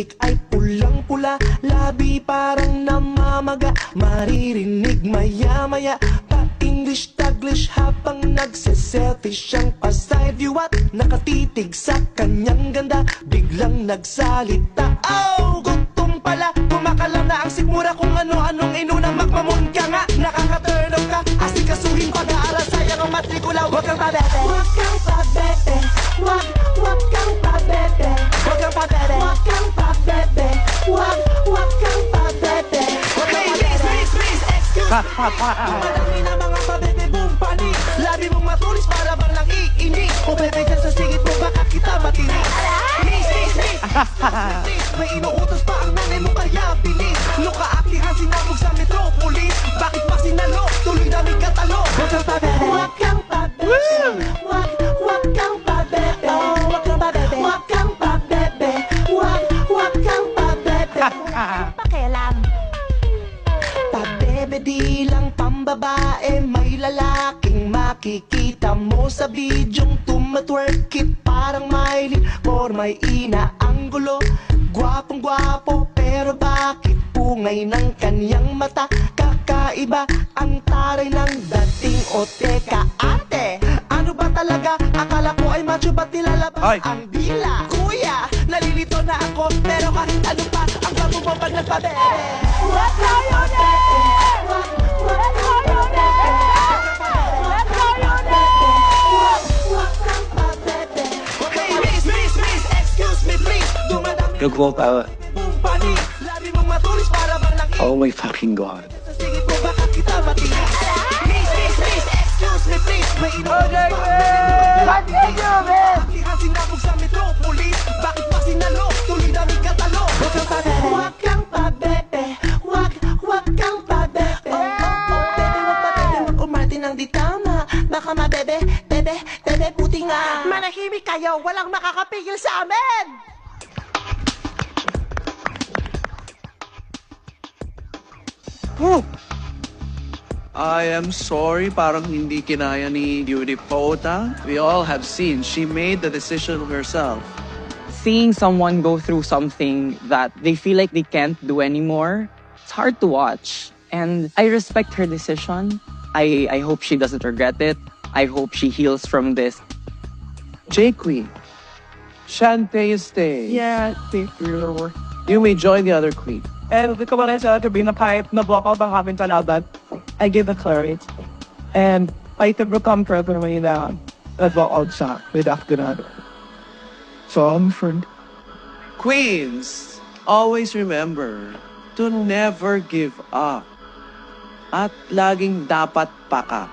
lipstick ay pulang-pula, labi parang namamaga, maririnig maya-maya pa-English, Taglish habang nagse-selfie siyang pa-side view at nakatitig sa kanyang ganda, biglang nagsalita. Oh, gutom pala, kumakalam na ang sikmura kung ano-anong inuna, magmamun ka nga, nakaka-turn off ka, asikasuhin pag-aaral, sayang ang matrikula, wag kang pabebe, wag kang pabebe, wag kang pabebe, wag kang pabebe, wag kang pabebe, wag kang pabebe. Okay, please, excuse me. Madami na mga pabebe, boom, panik, labi mong matulis para bang nang iinig, o bebe dyan sa singit mo, baka kita matinig. Please, may inuutos pa ang nanay mo kaya bilis, lukaakihan sinabog sa metropolis, bakit pa sinalo, tuloy namin katalo. Wag kang pabebe, wag kang pabebe, wag kang pabebe, wag kang pabebe, wag kang pabebe, wag kang pabebe. Pakialam. Pabebe di lang pambabae, may lalaking makikita mo sa bidyong tumatwerkit parang Miley, or may inaanggulo, gwapong-gwapo pero bakit pungay ng kanyang mata, kakaiba ang taray ng dating, o teka ate, ano ba talaga, akala ko ay macho, ba't nilalabas ang dila? Kuya, nalilito na ako, pero kahit ano pa ang bago mo pag nagpabebe. Let's go, Unit! Let's go, Unit! Let's go, Unit! Okay, miss, excuse me please, dumadami Nag-walk out. bumpani, labi mong matulis para bang nang Oh my fucking god. sa singit mo, baka kita matinig. Miss, excuse me please, may inuutos pa Akihan sinabog sa metropolis, bakit pa sinalo, tuloy namin katalo. Wag kang pabebe, wag kang pabebe, wag kang pabebe, wag pabebe, wag umarte ng di tama, baka mabebe, bebe, puti nga. Manahimik kayo, walang makakapigil sa amin. I am sorry, parang hindi kinaya ni Beauty Pota. We all have seen, she made the decision herself. Seeing someone go through something that they feel like they can't do anymore, it's hard to watch. And I respect her decision. I hope she doesn't regret it. I hope she heals from this. J-Queen, Shantae stay. Yeah, thank you. You may join the other queen. And the comment sa to be na pipe na block out ang aking kalaban, I give the courage. And I can become further way down. That walk out siya with Afghanan. So I'm friend. Queens, always remember to never give up. At laging dapat paka.